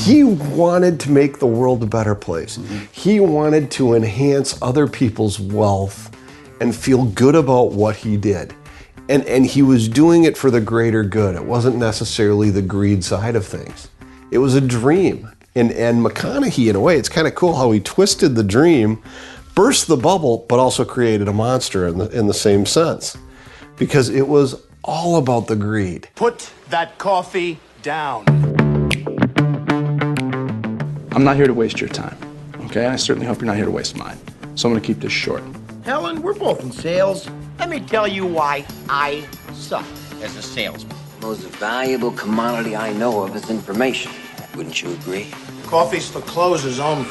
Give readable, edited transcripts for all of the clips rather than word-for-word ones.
He wanted to make the world a better place. He wanted to enhance other people's wealth and feel good about what he did. And he was doing it for the greater good. It wasn't necessarily the greed side of things. It was a dream. And McConaughey, in a way, it's kind of cool how he twisted the dream, burst the bubble, but also created a monster in the same sense. Because it was all about the greed. Put that coffee down. I'm not here to waste your time, okay? I certainly hope you're not here to waste mine. So I'm gonna keep this short. Helen, we're both in sales. Let me tell you why I suck as a salesman. The most valuable commodity I know of is information. Wouldn't you agree? Coffee's for closers only.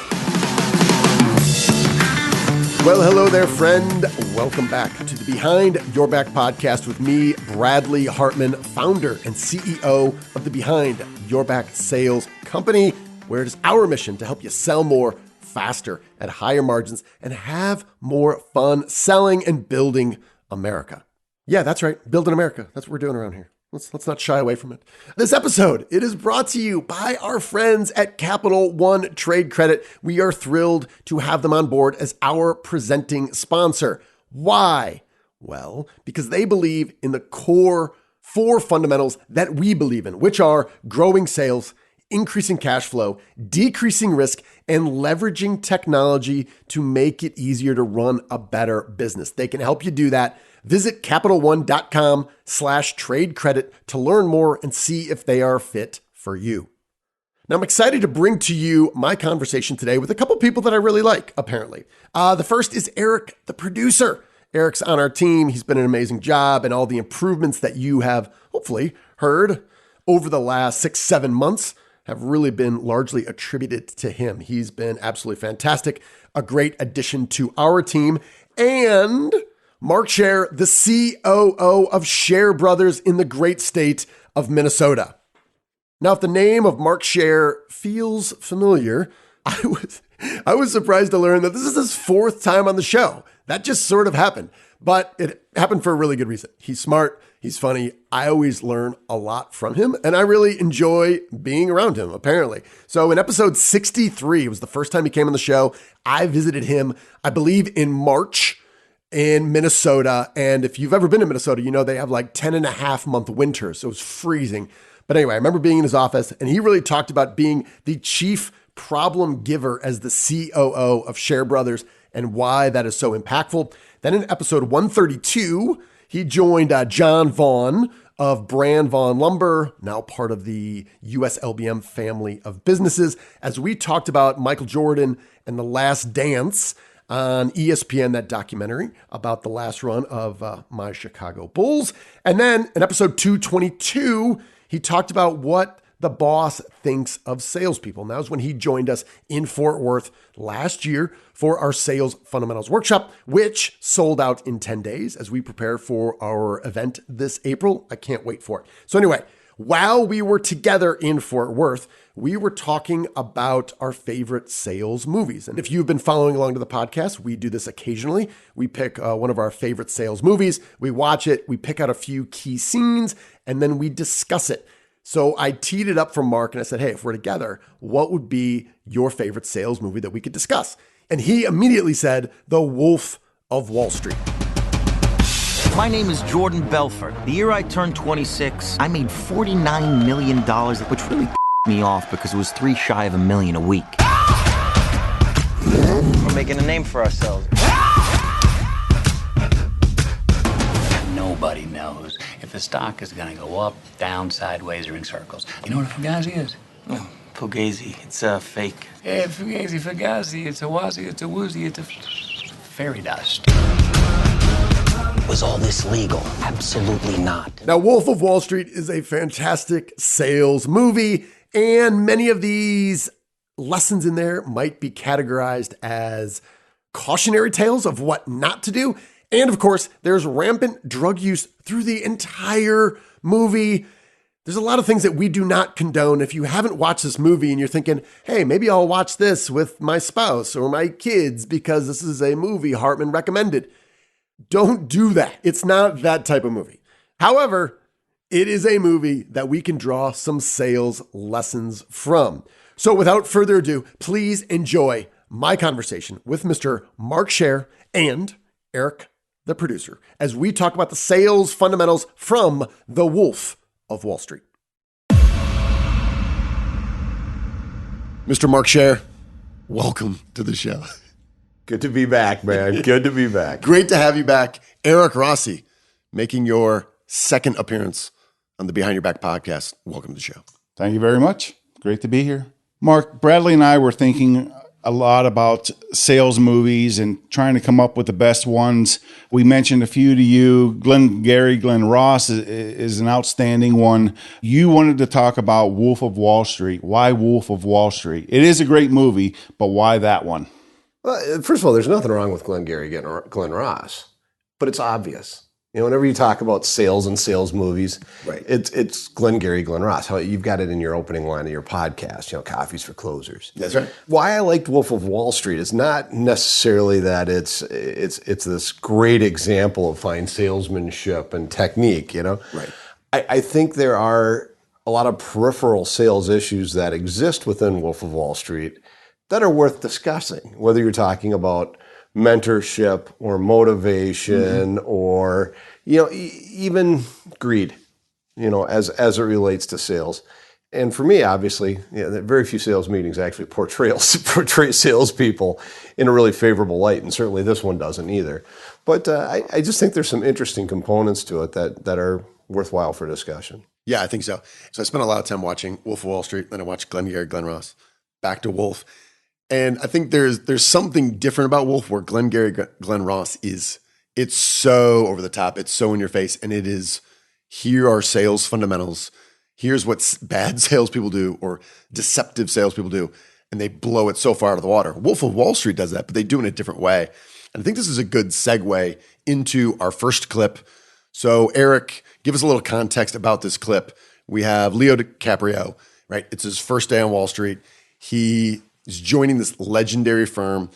Well, hello there, friend. Welcome back to the Behind Your Back podcast with me, Bradley Hartman, founder and CEO of the Behind Your Back Sales Company, where it is our mission to help you sell more, faster, at higher margins, and have more fun selling and building America. Yeah, that's right. Building America. That's what we're doing around here. Let's not shy away from it. This episode, it is brought to you by our friends at Capital One Trade Credit. We are thrilled to have them on board as our presenting sponsor. Why? Well, because they believe in the core 4 fundamentals that we believe in, which are growing sales, increasing cash flow, decreasing risk, and leveraging technology to make it easier to run a better business. They can help you do that. Visit CapitalOne.com/trade credit to learn more and see if they are fit for you. Now, I'm excited to bring to you my conversation today with a couple people that I really like, apparently. The first is Erik, the producer. Erik's on our team. He's been an amazing job, and all the improvements that you have hopefully heard over the last 6-7 months have really been largely attributed to him. He's been absolutely fantastic, a great addition to our team. And Mark Scherer, the COO of Scherer Bros in the great state of Minnesota. Now, if the name of Mark Scherer feels familiar, I was surprised to learn that this is his 4th time on the show. That just sort of happened, but it happened for a really good reason. He's smart. He's funny. I always learn a lot from him, and I really enjoy being around him, apparently. So in episode 63, it was the first time he came on the show. I visited him, I believe, in March in Minnesota. And if you've ever been to Minnesota, you know they have like 10.5-month winters. So it was freezing. But anyway, I remember being in his office, and he really talked about being the chief problem giver as the COO of Scherer Bros and why that is so impactful. Then in episode 132, he joined John Vaughn of Brand Vaughn Lumber, now part of the US LBM family of businesses, as we talked about Michael Jordan and The Last Dance on ESPN, that documentary about the last run of my Chicago Bulls. And then in episode 222, he talked about what the boss thinks of salespeople. And that was when he joined us in Fort Worth last year for our Sales Fundamentals Workshop, which sold out in 10 days as we prepare for our event this April. I can't wait for it. So anyway, while we were together in Fort Worth, we were talking about our favorite sales movies. And if you've been following along to the podcast, we do this occasionally. We pick one of our favorite sales movies, we watch it, we pick out a few key scenes, and then we discuss it. So I teed it up for Mark and I said, hey, if we're together, what would be your favorite sales movie that we could discuss? And he immediately said, The Wolf of Wall Street. My name is Jordan Belfort. The year I turned 26, I made $49 million, which really me off because it was 3 shy of $1 million a week. We're making a name for ourselves. Nobody knows if the stock is going to go up, down, sideways, or in circles. You know what a fugazi is? Oh, Fugazi. It's fake. Yeah, fugazi, fugazi. It's a wazi, it's a woozy, it's a fairy dust. Was all this legal? Absolutely not. Now, Wolf of Wall Street is a fantastic sales movie, and many of these lessons in there might be categorized as cautionary tales of what not to do. And of course, there's rampant drug use through the entire movie. There's a lot of things that we do not condone. If you haven't watched this movie and you're thinking, hey, maybe I'll watch this with my spouse or my kids because this is a movie Hartman recommended, don't do that. It's not that type of movie. However, it is a movie that we can draw some sales lessons from. So without further ado, please enjoy my conversation with Mr. Mark Scherer and Erik, the producer, as we talk about the sales fundamentals from The Wolf of Wall Street. Mr. Mark Scherer, welcome to the show. Good to be back, man. Good to be back. Great to have you back. Erik Rossi, making your second appearance on the Behind Your Back podcast. Welcome to the show. Thank you very much. Great to be here. Mark, Bradley and I were thinking a lot about sales movies and trying to come up with the best ones. We mentioned a few to you. Glenn Ross is an outstanding one. You wanted to talk about Wolf of Wall Street. Why Wolf of Wall Street? It is a great movie, but why that one? Well, first of all, there's nothing wrong with Glenn Ross, but it's obvious. You know, whenever you talk about sales and sales movies, right, it's Glenn Ross. How you've got it in your opening line of your podcast, you know, Coffees for Closers. That's right. Why I liked Wolf of Wall Street is not necessarily that it's this great example of fine salesmanship and technique, you know. Right. I think there are a lot of peripheral sales issues that exist within Wolf of Wall Street that are worth discussing, whether you're talking about mentorship or motivation or, you know, even greed, you know, as it relates to sales. And for me, obviously, very few sales meetings actually portray salespeople in a really favorable light, and certainly this one doesn't either. But I just think there's some interesting components to it that are worthwhile for discussion. Yeah, I think so. So I spent a lot of time watching Wolf of Wall Street, then I watched Glenn Ross, back to Wolf. And I think there's something different about Wolf where Glenn Ross it's so over the top, it's so in your face, and it is, here are sales fundamentals, here's what bad salespeople do or deceptive salespeople do, and they blow it so far out of the water. Wolf of Wall Street does that, but they do it in a different way. And I think this is a good segue into our first clip. So Erik, give us a little context about this clip. We have Leo DiCaprio, right? It's his first day on Wall Street. He's joining this legendary firm.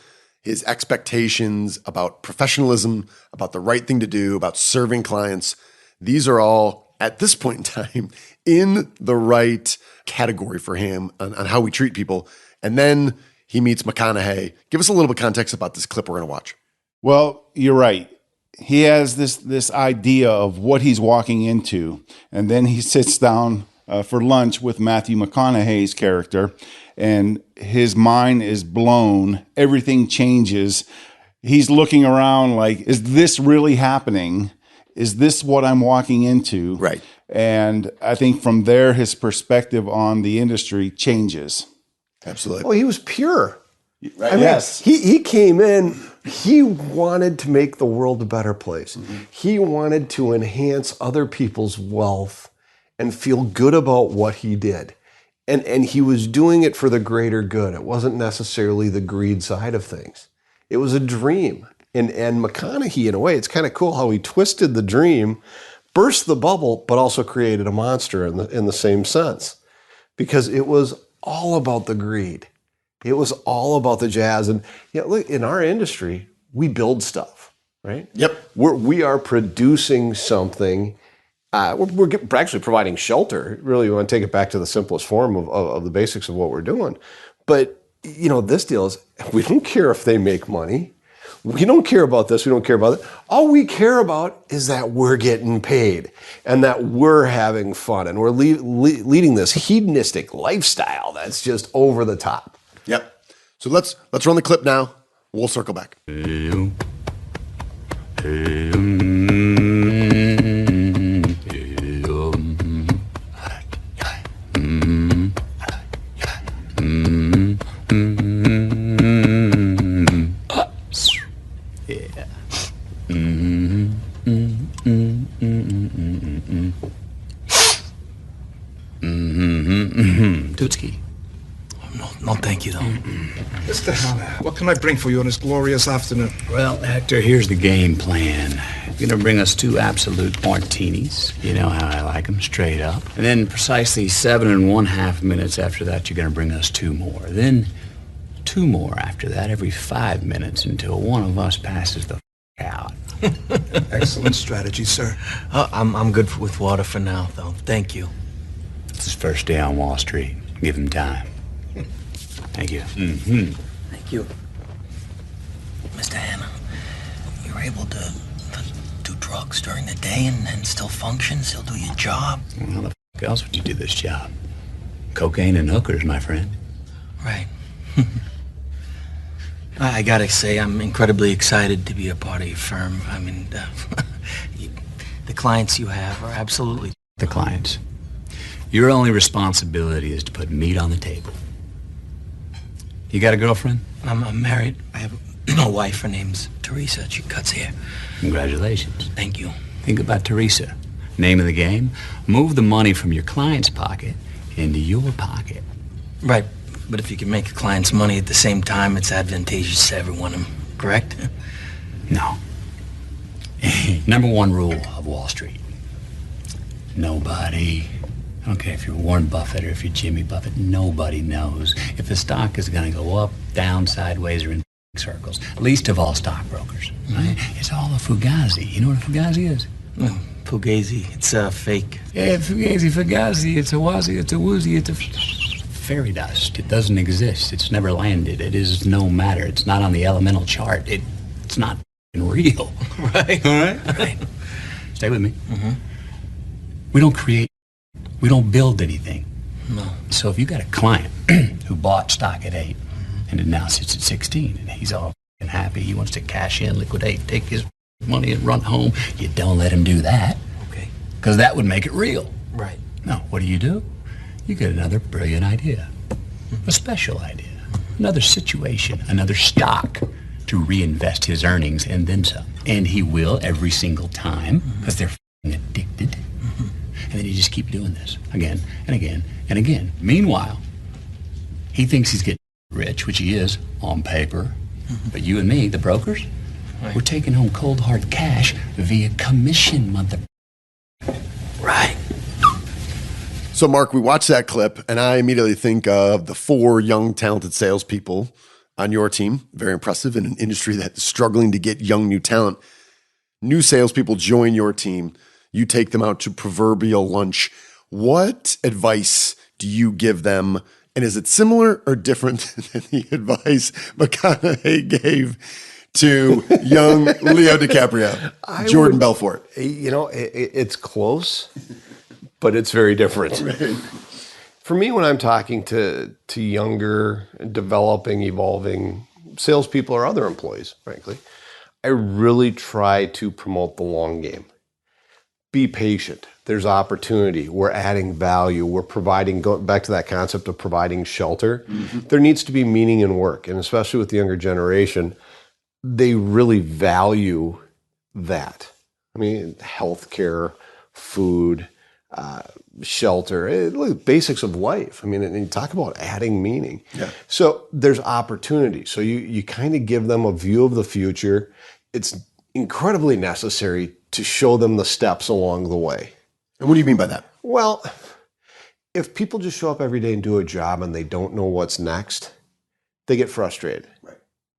His expectations about professionalism, about the right thing to do, about serving clients, these are all, at this point in time, in the right category for him on how we treat people. And then he meets McConaughey. Give us a little bit of context about this clip we're going to watch. Well, you're right. He has this idea of what he's walking into, and then he sits down for lunch with Matthew McConaughey's character, and his mind is blown. Everything changes. He's looking around like, is this really happening? Is this what I'm walking into? Right. And I think from there, his perspective on the industry changes. Absolutely. Oh, he was pure. Right. I mean, Yes. He came in, he wanted to make the world a better place. Mm-hmm. He wanted to enhance other people's wealth and feel good about what he did. And he was doing it for the greater good. It wasn't necessarily the greed side of things. It was a dream. And McConaughey, in a way, it's kind of cool how he twisted the dream, burst the bubble, but also created a monster in the same sense. Because it was all about the greed. It was all about the jazz. And look, in our industry, we build stuff, right? Yep. We are producing something. We're actually providing shelter. Really, we want to take it back to the simplest form of the basics of what we're doing. But, this deal is, we don't care if they make money. We don't care about this. We don't care about that. All we care about is that we're getting paid and that we're having fun and we're leading this hedonistic lifestyle that's just over the top. Yep. So let's run the clip now. We'll circle back. Tutski. No, thank you, though. Mr. Hanna, what can I bring for you on this glorious afternoon? Well, Hector, here's the game plan. You're going to bring us 2 absolute martinis. You know how I like them, straight up. And then precisely 7½ minutes after that, you're going to bring us 2 more. Then 2 more after that, every 5 minutes until one of us passes the out. Excellent strategy, sir. I'm good with water for now, though. Thank you. It's his first day on Wall Street. Give him time. Thank you. Thank you. Mr. Hanna, you're able to do drugs during the day and still function, still do your job? Well, how the f*** else would you do this job? Cocaine and hookers, my friend. Right. I gotta say, I'm incredibly excited to be a part of your firm. I mean, the clients you have are absolutely... The clients. Your only responsibility is to put meat on the table. You got a girlfriend? I'm married. I have a wife. Her name's Teresa. She cuts hair. Congratulations. Thank you. Think about Teresa. Name of the game, move the money from your client's pocket into your pocket. Right. But if you can make the client's money at the same time, it's advantageous to everyone, correct? No. Number one rule of Wall Street. Nobody, I don't care if you're Warren Buffett or if you're Jimmy Buffett, nobody knows if the stock is going to go up, down, sideways, or in circles. Least of all stockbrokers. Right? It's all a fugazi. You know what a fugazi is? Fugazi. It's fake. Yeah, fugazi. It's a wazi, it's a woozy, it's a fairy dust. It doesn't exist. It's never landed. It is no matter. It's not on the elemental chart. It's not real. Right? All right? Right. Stay with me. We don't create, we don't build anything. No. So if you got a client who bought stock at 8 and it now sits at 16 and he's all f***ing happy, he wants to cash in, liquidate, take his money and run home, you don't let him do that. Okay. Because that would make it real. Right. No, what do? You get another brilliant idea, a special idea, another situation, another stock to reinvest his earnings and then some. And he will every single time because they're f***ing addicted. And then you just keep doing this again and again and again. Meanwhile, he thinks he's getting rich, which he is on paper. But you and me, the brokers, we're taking home cold hard cash via commission, mother. Right. So, Mark, we watched that clip, and I immediately think of the 4 young, talented salespeople on your team. Very impressive in an industry that's struggling to get young, new talent. New salespeople join your team. You take them out to proverbial lunch. What advice do you give them? And is it similar or different than the advice McConaughey gave to young Leo DiCaprio, Jordan Belfort? You know, it's close, but it's very different. Right. For me, when I'm talking to younger, developing, evolving salespeople or other employees, frankly, I really try to promote the long game. Be patient. There's opportunity. We're adding value. We're providing, going back to that concept of providing shelter. There needs to be meaning in work. And especially with the younger generation, they really value that. I mean, healthcare, food, shelter, basics of life. I mean, and you talk about adding meaning. Yeah. So there's opportunity. So you kind of give them a view of the future. It's incredibly necessary to show them the steps along the way. And what do you mean by that? Well, if people just show up every day and do a job and they don't know what's next, they get frustrated. Right.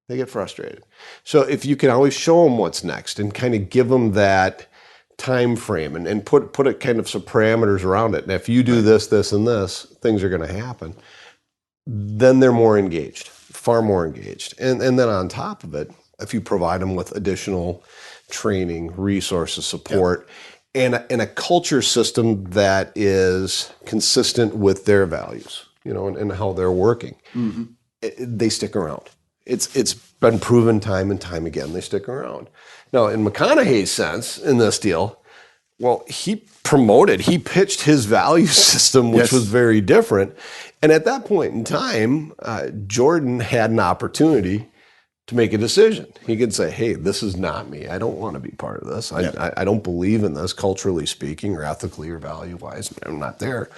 They get frustrated. So if you can always show them what's next and kind of give them that time frame and put it kind of some parameters around it. And if you do this, this, and this, things are going to happen. Then they're more engaged, far more engaged. And then on top of it, if you provide them with additional training, resources, support, and a culture system that is consistent with their values, you know, and how they're working, they stick around. It's been proven time and time again. They stick around. Now, in McConaughey's sense, in this deal, well, he pitched his value system, which was very different. And at that point in time, Jordan had an opportunity to make a decision. He could say, hey, this is not me. I don't want to be part of this. I don't believe in this, culturally speaking, or ethically or value-wise. I'm not there.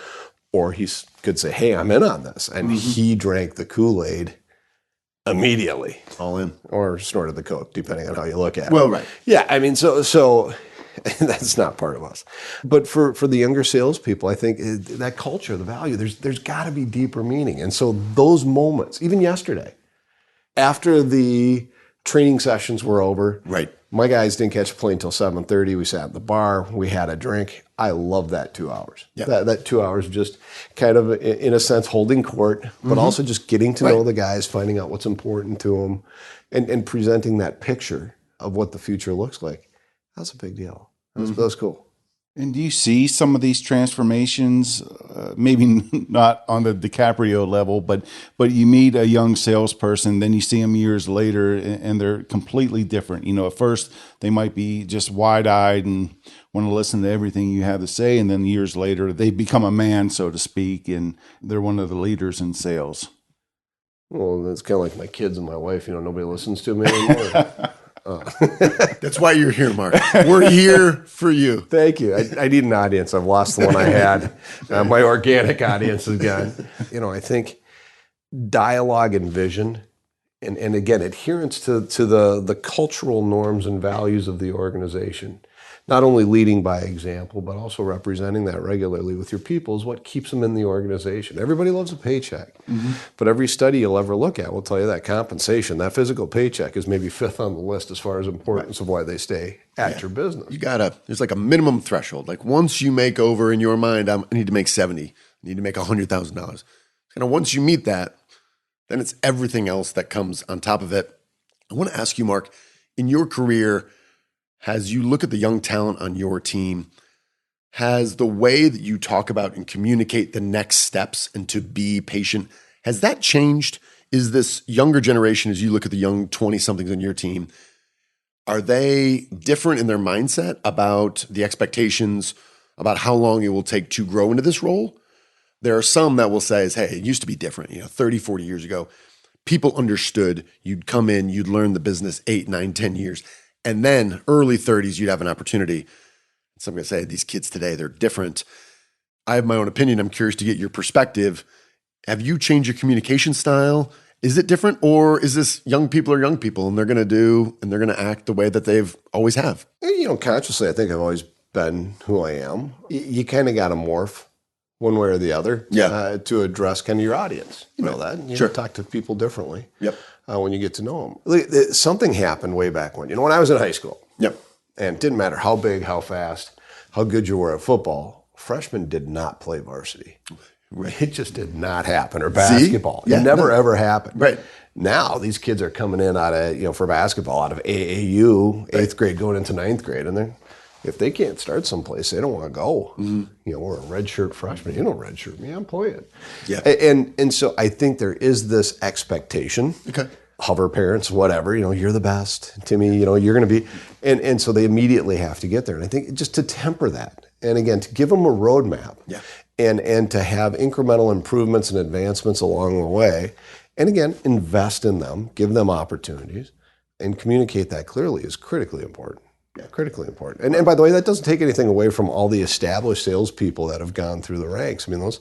Or he could say, hey, I'm in on this. And he drank the Kool-Aid immediately. All in. Or snorted the Coke, depending on how you look at it. Well, right. Yeah, I mean, so that's not part of us. But for the younger salespeople, I think that culture, the value, there's got to be deeper meaning. And so those moments, even yesterday, after the training sessions were over, right, My guys didn't catch a plane until 7:30. We sat at the bar. We had a drink. I love that 2 hours. Yeah. That 2 hours just kind of, in a sense, holding court, but also just getting to know the guys, finding out what's important to them, and presenting that picture of what the future looks like. That's a big deal. That was cool. And do you see some of these transformations, maybe not on the DiCaprio level, but you meet a young salesperson, then you see them years later, and they're completely different. At first they might be just wide-eyed and want to listen to everything you have to say, and then years later they become a man, so to speak, and they're one of the leaders in sales. Well, that's kind of like my kids and my wife. Nobody listens to me anymore. That's why you're here, Mark. We're here for you. Thank you. I need an audience. I've lost the one I had. My organic audience is gone. I think dialogue and vision, and again, adherence to the cultural norms and values of the organization, not only leading by example, but also representing that regularly with your people is what keeps them in the organization. Everybody loves a paycheck, but every study you'll ever look at will tell you that compensation, that physical paycheck, is maybe fifth on the list as far as importance of why they stay at your business. There's like a minimum threshold. Like once you make over in your mind, I need to make 70, I need to make $100,000. Kind of once you meet that, then it's everything else that comes on top of it. I want to ask you, Mark, in your career, as you look at the young talent on your team, has the way that you talk about and communicate the next steps and to be patient, has that changed? Is this younger generation, as you look at the young 20-somethings on your team, are they different in their mindset about the expectations, about how long it will take to grow into this role? There are some that will say, hey, it used to be different. 30, 40 years ago, people understood you'd come in, you'd learn the business 8, 9, 10 years. And then early 30s, you'd have an opportunity. So I'm going to say these kids today, they're different. I have my own opinion. I'm curious to get your perspective. Have you changed your communication style? Is it different, or is this young people are young people and they're going to act the way that they've always have? Consciously, I think I've always been who I am. You kind of got to morph one way or the other to address kind of your audience. You know that. You talk to people differently. Yep. When you get to know them. Something happened way back when. When I was in high school. Yep. And it didn't matter how big, how fast, how good you were at football, freshmen did not play varsity. Right. It just did not happen. Or basketball. It never, ever happened. Right. Now, these kids are coming in out of, for basketball, out of AAU, 8th grade going into 9th grade, and if they can't start someplace, they don't want to go. We're a redshirt freshman. You don't redshirt me. I'm playing. Yeah. And so I think there is this expectation. Okay. Hover parents, whatever. You're the best, Timmy. You're going to be, and so they immediately have to get there. And I think just to temper that, and again to give them a roadmap. Yeah. And to have incremental improvements and advancements along the way, and again invest in them, give them opportunities, and communicate that clearly is critically important. Yeah, critically important. And by the way, that doesn't take anything away from all the established salespeople that have gone through the ranks. I mean,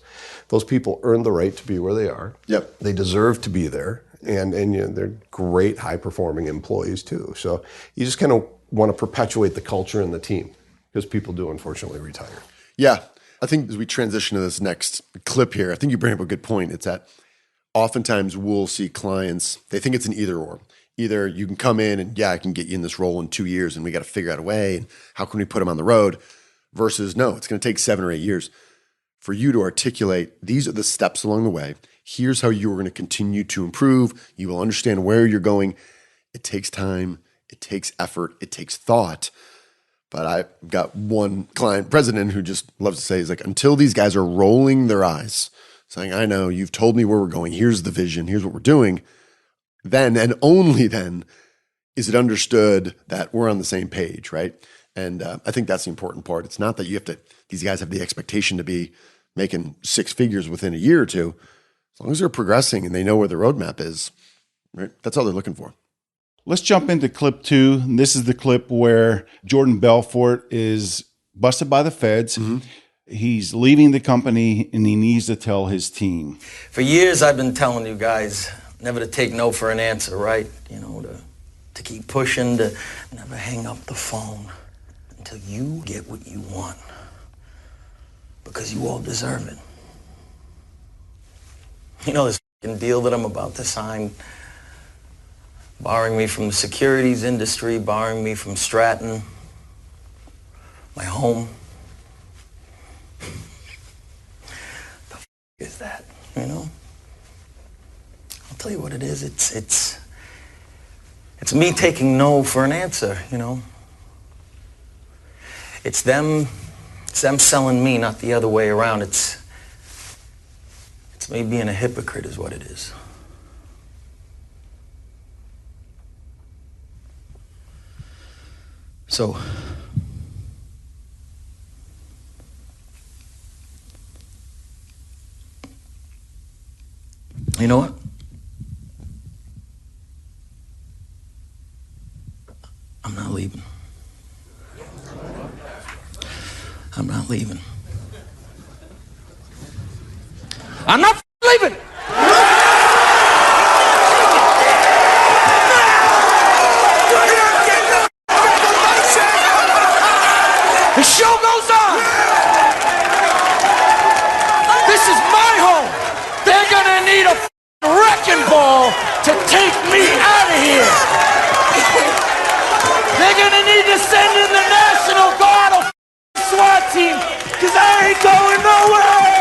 those people earned the right to be where they are. Yep. They deserve to be there. And they're great, high-performing employees, too. So you just kind of want to perpetuate the culture in the team because people do, unfortunately, retire. Yeah. I think as we transition to this next clip here, I think you bring up a good point. It's that oftentimes we'll see clients, they think it's an either-or. Either you can come in and, I can get you in this role in 2 years and we got to figure out a way, and how can we put them on the road, versus no, it's going to take 7 or 8 years for you to articulate, these are the steps along the way. Here's how you're going to continue to improve. You will understand where you're going. It takes time. It takes effort. It takes thought. But I've got one client president who just loves to say, he's like, until these guys are rolling their eyes, saying, I know, you've told me where we're going. Here's the vision. Here's what we're doing. Then and only then is it understood that we're on the same page, right? And I think that's the important part. It's not that these guys have the expectation to be making 6 figures within a year or two. As long as they're progressing and they know where the roadmap is, right? That's all they're looking for. Let's jump into clip 2. This is the clip where Jordan Belfort is busted by the feds. Mm-hmm. He's leaving the company and he needs to tell his team. For years, I've been telling you guys never to take no for an answer, right? To keep pushing, to never hang up the phone until you get what you want. Because you all deserve it. This deal that I'm about to sign, Barring me from the securities industry, barring me from Stratton, my home. The f is that, you know? I'll tell you what it is. It's me taking no for an answer, you know? It's them selling me, not the other way around. It's me being a hypocrite is what it is. So, you know what? I'm not leaving. I'm not leaving. I'm not leaving! The show goes on! This is my home! They're gonna need a wrecking ball to take me out of here! They're gonna need to send in the National Guard or SWAT team, because I ain't going nowhere!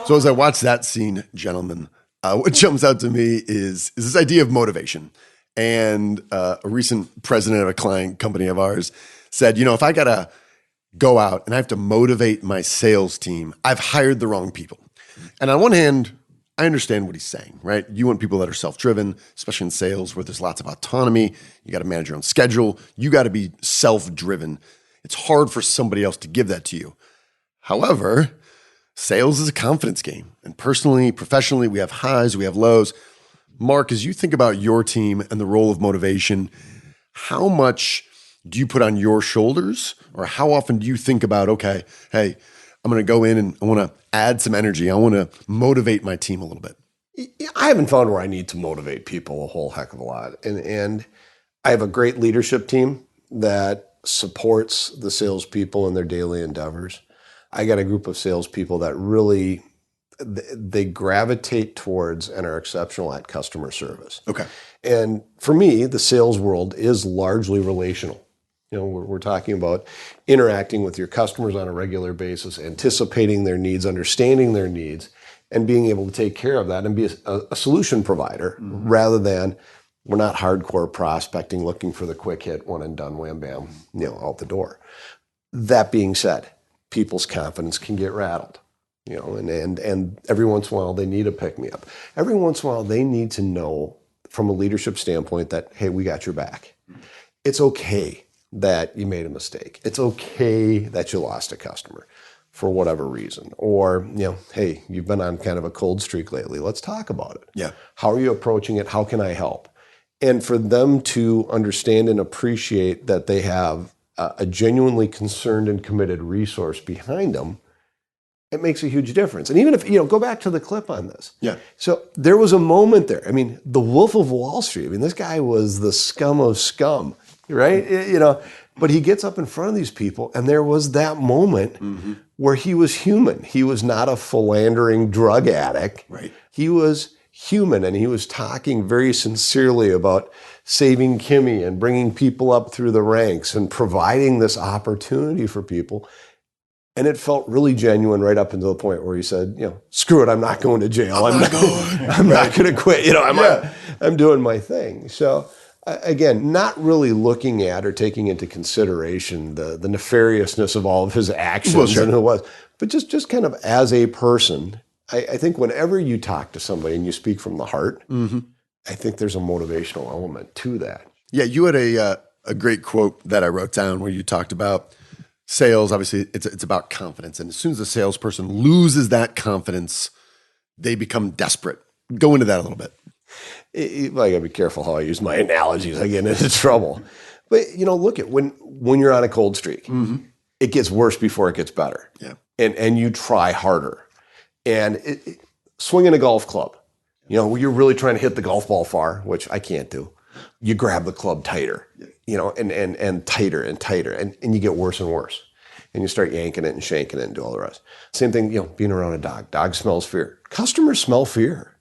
So as I watch that scene, gentlemen, what jumps out to me is this idea of motivation. And a recent president of a client company of ours said, you know, if I got to go out and I have to motivate my sales team, I've hired the wrong people. And on one hand, I understand what he's saying, right? You want people that are self-driven, especially in sales where there's lots of autonomy. You got to manage your own schedule. You got to be self-driven. It's hard for somebody else to give that to you. However, sales is a confidence game. And personally, professionally, we have highs, we have lows. Mark, as you think about your team and the role of motivation, how much do you put on your shoulders? Or how often do you think about, okay, hey, I'm going to go in and I want to add some energy. I want to motivate my team a little bit. I haven't found where I need to motivate people a whole heck of a lot. And I have a great leadership team that supports the salespeople in their daily endeavors. I got a group of salespeople that really, they gravitate towards and are exceptional at customer service. Okay. And for me, the sales world is largely relational. You know, we're talking about interacting with your customers on a regular basis, anticipating their needs, understanding their needs, and being able to take care of that and be a solution provider rather than we're not hardcore prospecting, looking for the quick hit, one and done, wham, bam, you know, out the door. That being said, people's confidence can get rattled, you know, and every once in a while they need a pick-me-up. Every once in a while they need to know from a leadership standpoint that, hey, we got your back. It's okay that you made a mistake. It's okay that you lost a customer for whatever reason. Or, you know, hey, you've been on kind of a cold streak lately. Let's talk about it. Yeah. How are you approaching it? How can I help? And for them to understand and appreciate that they have a genuinely concerned and committed resource behind them, it makes a huge difference. And even if, you know, go back to the clip on this. Yeah. So there was a moment there. I mean, the Wolf of Wall Street, I mean, this guy was the scum of scum, right? You know, but he gets up in front of these people and there was that moment where he was human. He was not a philandering drug addict. Right. He was human and he was talking very sincerely about saving Kimmy and bringing people up through the ranks and providing this opportunity for people. And it felt really genuine right up until the point where he said, you know, screw it, I'm not going to jail. I'm not going to quit. You know, I'm doing my thing. So again, not really looking at or taking into consideration the nefariousness of all of his actions and who it was, but just kind of as a person, I think whenever you talk to somebody and you speak from the heart, I think there's a motivational element to that. Yeah, you had a great quote that I wrote down where you talked about sales. Obviously, it's about confidence. And as soon as a salesperson loses that confidence, they become desperate. Go into that a little bit. I gotta be careful how I use my analogies. I get into trouble. But look at when you're on a cold streak, it gets worse before it gets better. Yeah. And you try harder. And swinging a golf club, when you're really trying to hit the golf ball far, which I can't do, you grab the club tighter, and tighter and tighter, and you get worse and worse. And you start yanking it and shanking it and do all the rest. Same thing, being around a dog. Dog smells fear. Customers smell fear.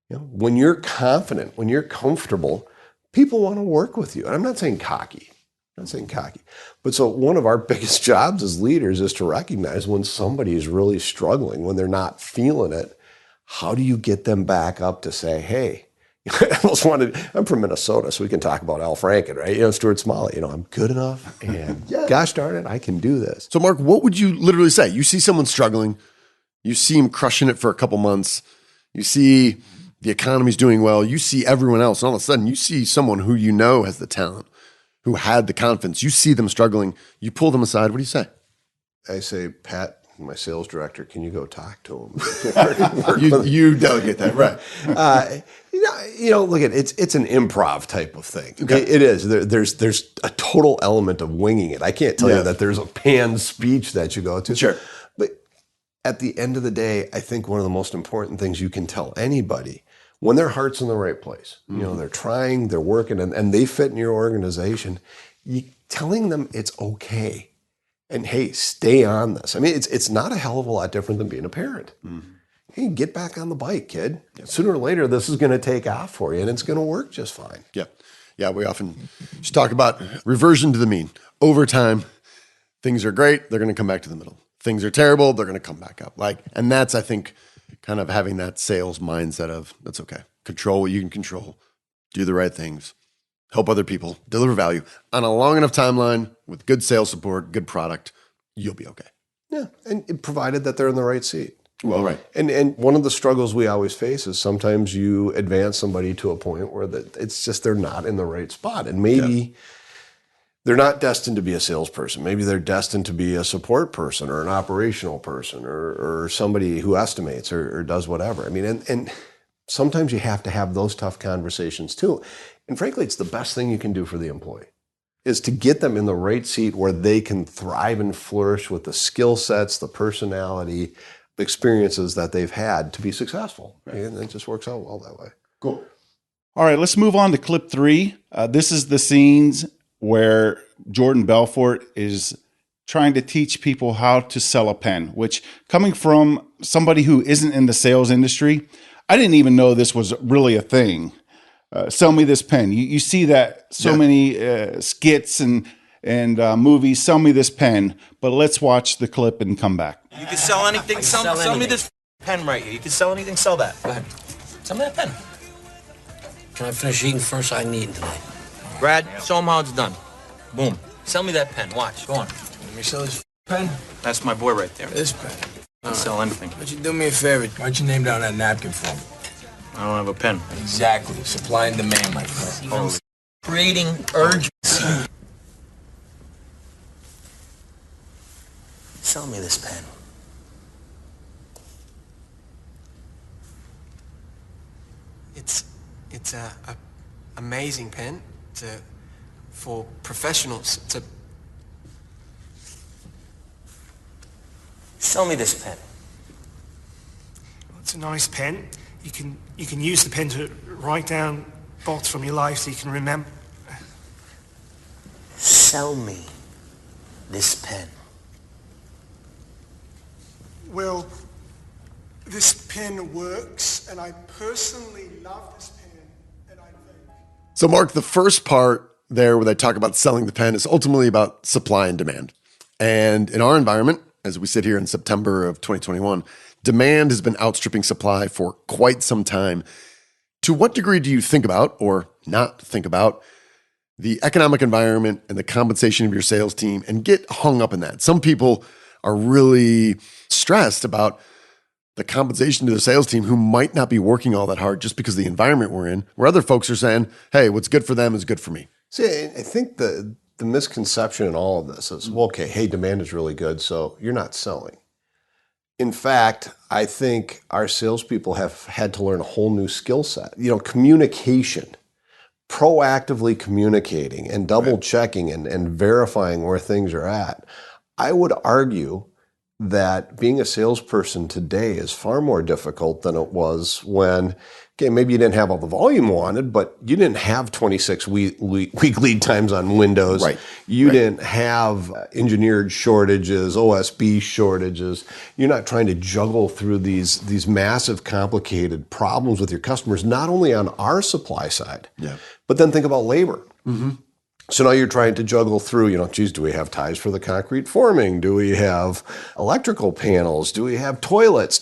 When you're confident, when you're comfortable, people want to work with you. And I'm not saying cocky. But so one of our biggest jobs as leaders is to recognize when somebody is really struggling, when they're not feeling it. How do you get them back up to say, hey, I'm from Minnesota, so we can talk about Al Franken, right? Stuart Smalley, I'm good enough, and gosh darn it, I can do this. So Mark, what would you literally say? You see someone struggling, you see him crushing it for a couple months, you see the economy's doing well, you see everyone else, and all of a sudden you see someone who has the talent, who had the confidence, you see them struggling, you pull them aside, what do you say? I say, Pat, my sales director, can you go talk to him? you delegate that, right? Look at it's an improv type of thing. Okay. It is. There's a total element of winging it. I can't tell you that there's a panned speech that you go to. Sure. But at the end of the day, I think one of the most important things you can tell anybody when their heart's in the right place, they're trying, they're working, and they fit in your organization, telling them it's okay. And hey, stay on this. I mean, it's not a hell of a lot different than being a parent. Hey, get back on the bike, kid. Sooner or later, this is going to take off for you, and it's going to work just fine. Yeah, we often just talk about reversion to the mean. Over time, things are great, they're going to come back to the middle. Things are terrible, they're going to come back up. And that's, I think, kind of having that sales mindset of, that's okay. Control what you can control. Do the right things. Help other people. Deliver value. On a long enough timeline, with good sales support, good product, you'll be okay. Yeah, and provided that they're in the right seat. Well, right. And one of the struggles we always face is sometimes you advance somebody to a point where it's just they're not in the right spot. And maybe they're not destined to be a salesperson. Maybe they're destined to be a support person or an operational person or somebody who estimates or does whatever. I mean, and sometimes you have to have those tough conversations too. And frankly, it's the best thing you can do for the employee is to get them in the right seat where they can thrive and flourish with the skill sets, the personality, the experiences that they've had to be successful. Right? And it just works out well that way. Cool. All right, let's move on to clip 3. This is the scenes where Jordan Belfort is trying to teach people how to sell a pen, which coming from somebody who isn't in the sales industry, I didn't even know this was really a thing. Sell me this pen. You see that so many skits and movies, sell me this pen, but let's watch the clip and come back. You can sell anything. Sell me this pen right here. You can sell anything, sell that. Go ahead. Sell me that pen. Can I finish eating first? I ain't eating tonight. Brad, show him how it's done. Boom. Sell me that pen. Watch. Go on. Let me sell this pen. That's my boy right there. This pen. You can sell anything. Why don't you do me a favor? Write your name down on that napkin for me. I don't have a pen. Exactly. Supply and demand, my friend. Holy. Creating urgency. Sell me this pen. It's a amazing pen for professionals to. Sell me this pen. It's a nice pen. You can use the pen to write down thoughts from your life so you can remember. Sell me this pen. Well, this pen works, and I personally love this pen, and I think. So Mark, the first part there where they talk about selling the pen is ultimately about supply and demand. And in our environment, as we sit here in September of 2021, demand has been outstripping supply for quite some time. To what degree do you think about, or not think about, the economic environment and the compensation of your sales team and get hung up in that? Some people are really stressed about the compensation to the sales team who might not be working all that hard just because of the environment we're in, where other folks are saying, hey, what's good for them is good for me. See, I think the misconception in all of this is, well, okay, hey, demand is really good, so you're not selling. In fact, I think our salespeople have had to learn a whole new skill set. Communication, proactively communicating and double checking and verifying where things are at. I would argue that being a salesperson today is far more difficult than it was when, okay, maybe you didn't have all the volume wanted, but you didn't have 26 week lead times on Windows. Right. You didn't have engineered shortages, OSB shortages. You're not trying to juggle through these massive, complicated problems with your customers, not only on our supply side, but then think about labor. Mm-hmm. So now you're trying to juggle through, do we have ties for the concrete forming? Do we have electrical panels? Do we have toilets?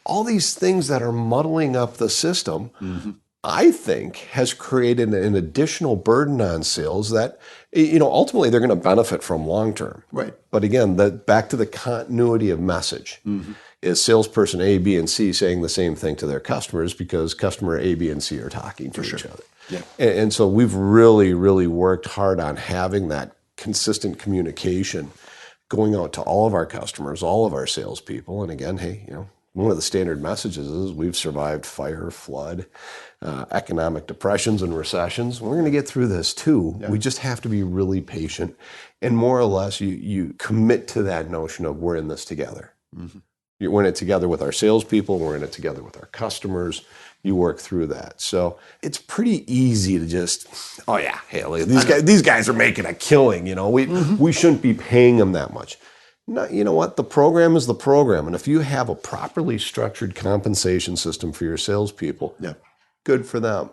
All these things that are muddling up the system, I think has created an additional burden on sales that, ultimately they're going to benefit from long term. Right. But again, back to the continuity of message. Is salesperson A, B, and C saying the same thing to their customers because customer A, B, and C are talking to each other. Yeah. And so we've really, really worked hard on having that consistent communication going out to all of our customers, all of our salespeople. And again, hey, one of the standard messages is we've survived fire, flood, economic depressions and recessions. We're going to get through this too. Yeah. We just have to be really patient. And more or less, you commit to that notion of we're in this together. We're in it together with our salespeople. We're in it together with our customers. You work through that. So it's pretty easy to just, hey, these guys are making a killing. We shouldn't be paying them that much. No, you know what? The program is the program. And if you have a properly structured compensation system for your salespeople, good for them.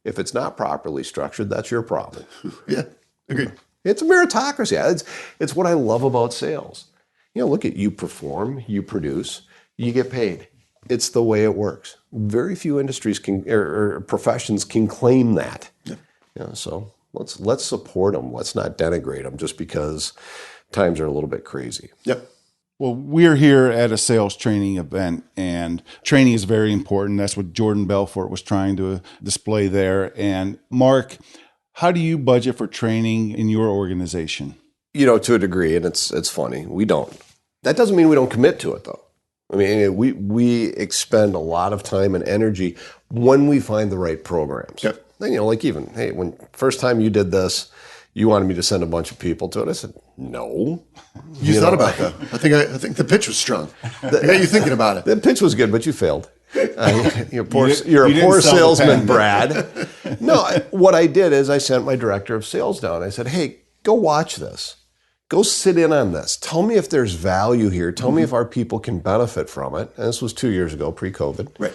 If it's not properly structured, that's your problem. Yeah, agreed. It's a meritocracy. It's what I love about sales. Look at you perform, you produce, you get paid. It's the way it works. Very few industries or professions can claim that. Yeah. So let's support them. Let's not denigrate them just because times are a little bit crazy. Yep. Well, we're here at a sales training event, and training is very important. That's what Jordan Belfort was trying to display there. And Mark, how do you budget for training in your organization? To a degree, and it's funny, we don't. That doesn't mean we don't commit to it, though. I mean, we expend a lot of time and energy when we find the right programs. Yep. Then, when first time you did this, you wanted me to send a bunch of people to it. I said, no. You thought about that. I think the pitch was strong. You thinking about it. The pitch was good, but you failed. You're a poor salesman, Brad. No, what I did is I sent my director of sales down. I said, hey, go watch this. Go sit in on this. Tell me if there's value here. Tell me if our people can benefit from it. And this was 2 years ago, pre-COVID. Right.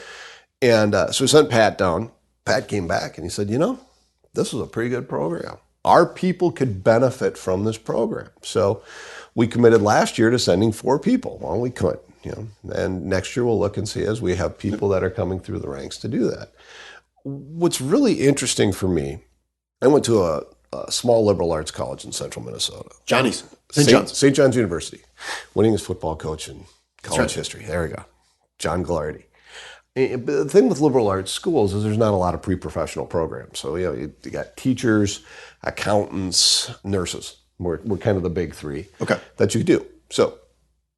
And so we sent Pat down. Pat came back and he said, this was a pretty good program. Our people could benefit from this program. So we committed last year to sending 4 people. Well, we couldn't. And next year we'll look and see as we have people that are coming through the ranks to do that. What's really interesting for me, I went to a small liberal arts college in central Minnesota. Johnny's. St. John's University. Winningest football coach in college history. There we go. John Glardy. But the thing with liberal arts schools is there's not a lot of pre-professional programs. So, you got teachers, accountants, nurses. We're kind of the big 3 that you do. So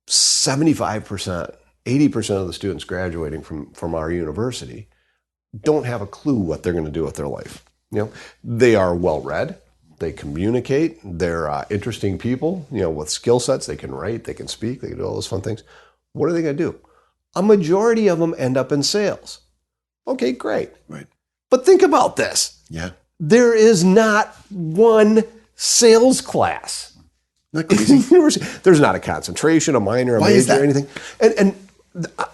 75%, 80% of the students graduating from our university don't have a clue what they're going to do with their life. They are well-read, they communicate, they're interesting people, with skill sets. They can write, they can speak, they can do all those fun things. What are they going to do? A majority of them end up in sales. Okay, great. Right. But think about this. Yeah. There is not one sales class. Not crazy. There's not a concentration, a minor, a major, or anything. And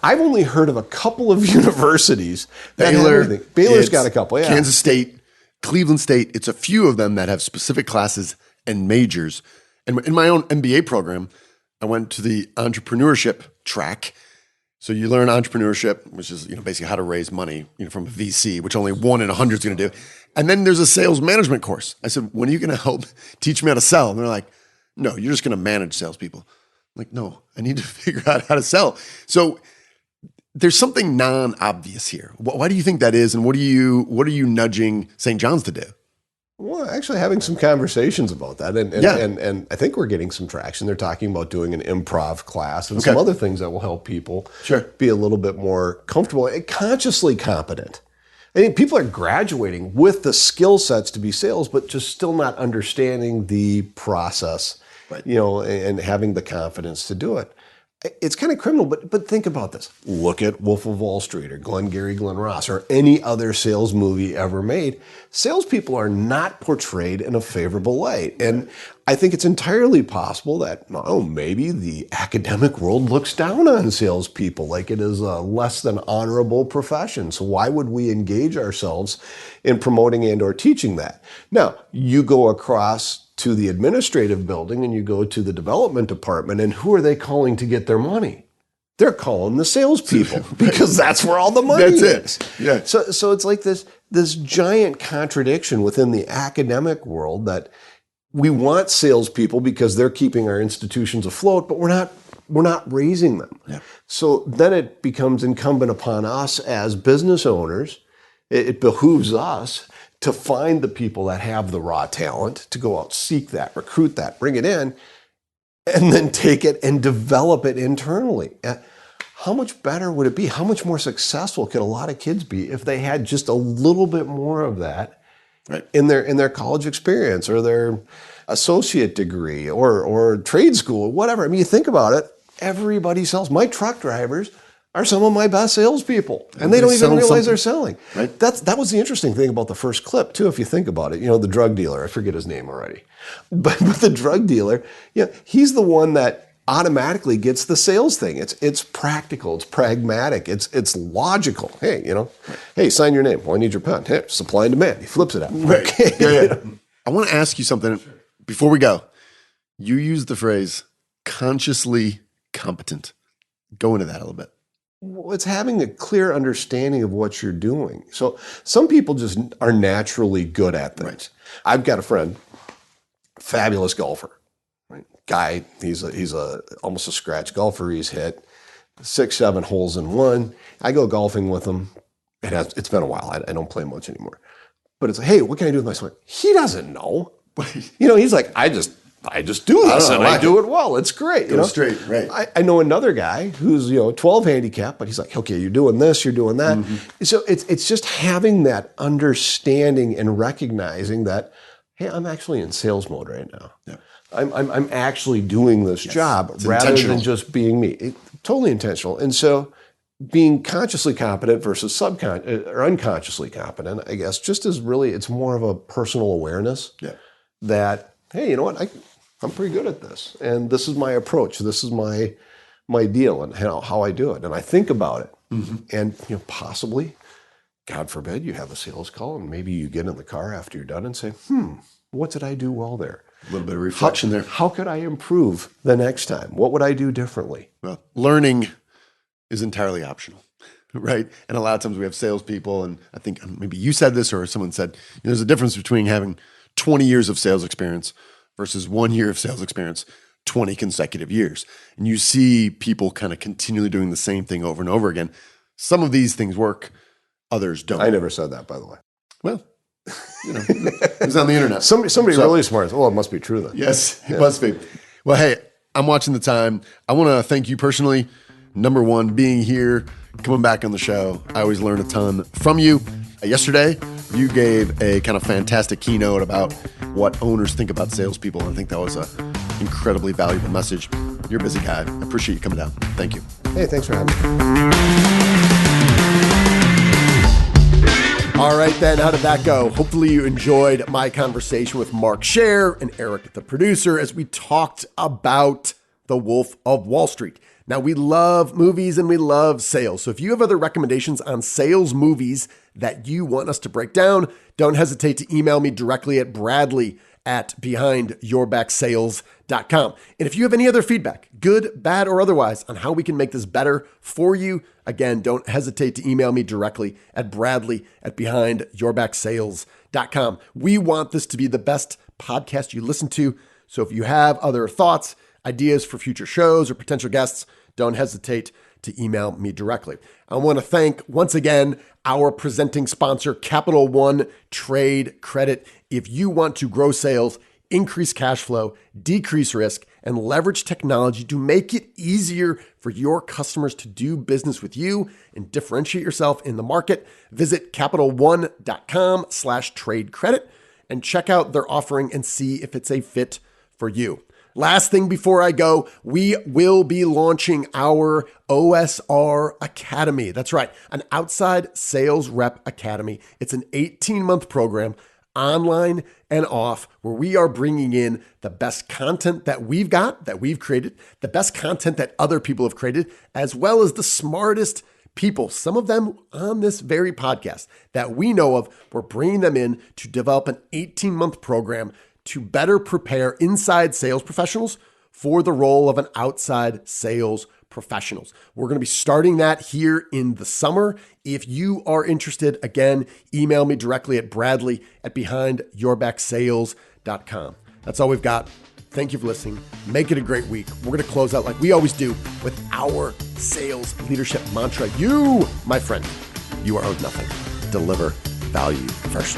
I've only heard of a couple of universities that have everything. Baylor's got a couple, yeah. Kansas State, Cleveland State, it's a few of them that have specific classes and majors. And in my own MBA program, I went to the entrepreneurship track. So you learn entrepreneurship, which is basically how to raise money from a VC, which only 1 in 100 is going to do. And then there's a sales management course. I said, when are you going to help teach me how to sell? And they're like, no, you're just going to manage salespeople. I'm like, no, I need to figure out how to sell. So there's something non-obvious here. Why do you think that is? And what are you nudging St. John's to do? Well, actually having some conversations about that. And I think we're getting some traction. They're talking about doing an improv class and some other things that will help people be a little bit more comfortable and consciously competent. I think people are graduating with the skill sets to be sales, but just still not understanding the process, and having the confidence to do it. It's kind of criminal, but think about this. Look at Wolf of Wall Street or Glengarry Glen Ross or any other sales movie ever made. Salespeople are not portrayed in a favorable light. And I think it's entirely possible that, maybe the academic world looks down on salespeople like it is a less than honorable profession. So why would we engage ourselves in promoting and or teaching that? Now, you go across to the administrative building and you go to the development department, and who are they calling to get their money? They're calling the salespeople because that's where all the money is. Yeah. So it's like this giant contradiction within the academic world that we want salespeople because they're keeping our institutions afloat, but we're not raising them. Yeah. So then it becomes incumbent upon us as business owners. It behooves us to find the people that have the raw talent, to go out, seek that, recruit that, bring it in, and then take it and develop it internally. How much better would it be? How much more successful could a lot of kids be if they had just a little bit more of that in their college experience or their associate degree or trade school, whatever? I mean, you think about it, everybody sells. My truck drivers are some of my best salespeople, and they don't even realize they're selling. Right. That was the interesting thing about the first clip, too, if you think about it. The drug dealer, I forget his name already. But the drug dealer, he's the one that automatically gets the sales thing. It's practical, it's pragmatic, it's logical. Hey, sign your name. Well, I need your pen. Hey, supply and demand. He flips it out. Right. Okay. Yeah. I want to ask you something before we go. You used the phrase consciously competent. Go into that a little bit. Well, it's having a clear understanding of what you're doing. So some people just are naturally good at things. Right. I've got a friend, fabulous golfer, right? Guy, he's a almost a scratch golfer. He's hit 6-7 holes in one. I go golfing with him. It's been a while. I don't play much anymore. But it's like, hey, what can I do with my swing? He doesn't know. He's like, I just do this and I do it well. It's great. Go straight, right. I know another guy who's 12 handicap, but he's like, okay, you're doing this, you're doing that. Mm-hmm. So it's just having that understanding and recognizing that, hey, I'm actually in sales mode right now. Yeah. I'm actually doing this job rather than just being me. Totally intentional. And so being consciously competent versus unconsciously competent, I guess, just is really, it's more of a personal awareness that, hey, you know what, I'm pretty good at this. And this is my approach. This is my deal and how I do it. And I think about it. Mm-hmm. And possibly, God forbid, you have a sales call and maybe you get in the car after you're done and say, what did I do well there? A little bit of reflection there. How could I improve the next time? What would I do differently? Well, learning is entirely optional, right? And a lot of times we have salespeople, and I think maybe you said this or someone said, there's a difference between having 20 years of sales experience versus 1 year of sales experience, 20 consecutive years. And you see people kind of continually doing the same thing over and over again. Some of these things work, others don't. I never said that, by the way. Well, it was on the internet. Somebody really smart. Well, it must be true then. Yes, it must be. Well, hey, I'm watching the time. I want to thank you personally. Number one, being here, coming back on the show. I always learn a ton from you. Yesterday, you gave a kind of fantastic keynote about what owners think about salespeople. And I think that was an incredibly valuable message. You're a busy guy. I appreciate you coming down. Thank you. Hey, thanks for having me. All right, then, how did that go? Hopefully you enjoyed my conversation with Mark Scherer and Erik, the producer, as we talked about The Wolf of Wall Street. Now, we love movies and we love sales. So if you have other recommendations on sales movies that you want us to break down, don't hesitate to email me directly at bradley@behindyourbacksales.com. And if you have any other feedback, good, bad, or otherwise, on how we can make this better for you, again, don't hesitate to email me directly at bradley@behindyourbacksales.com. We want this to be the best podcast you listen to. So if you have other thoughts, ideas for future shows or potential guests, don't hesitate to email me directly. I want to thank once again our presenting sponsor, Capital One Trade Credit. If you want to grow sales, increase cash flow, decrease risk, and leverage technology to make it easier for your customers to do business with you and differentiate yourself in the market, visit CapitalOne.com/trade credit and check out their offering and see if it's a fit for you. Last thing before I go, we will be launching our OSR Academy. That's right, an outside sales rep academy. It's an 18-month program, online and off, where we are bringing in the best content that we've got, that we've created, the best content that other people have created, as well as the smartest people, some of them on this very podcast that we know of. We're bringing them in to develop an 18-month program to better prepare inside sales professionals for the role of an outside sales professionals. We're going to be starting that here in the summer. If you are interested, again, email me directly at bradley@behindyourbacksales.com. That's all we've got. Thank you for listening. Make it a great week. We're going to close out like we always do with our sales leadership mantra. You, my friend, you are owed nothing. Deliver value first.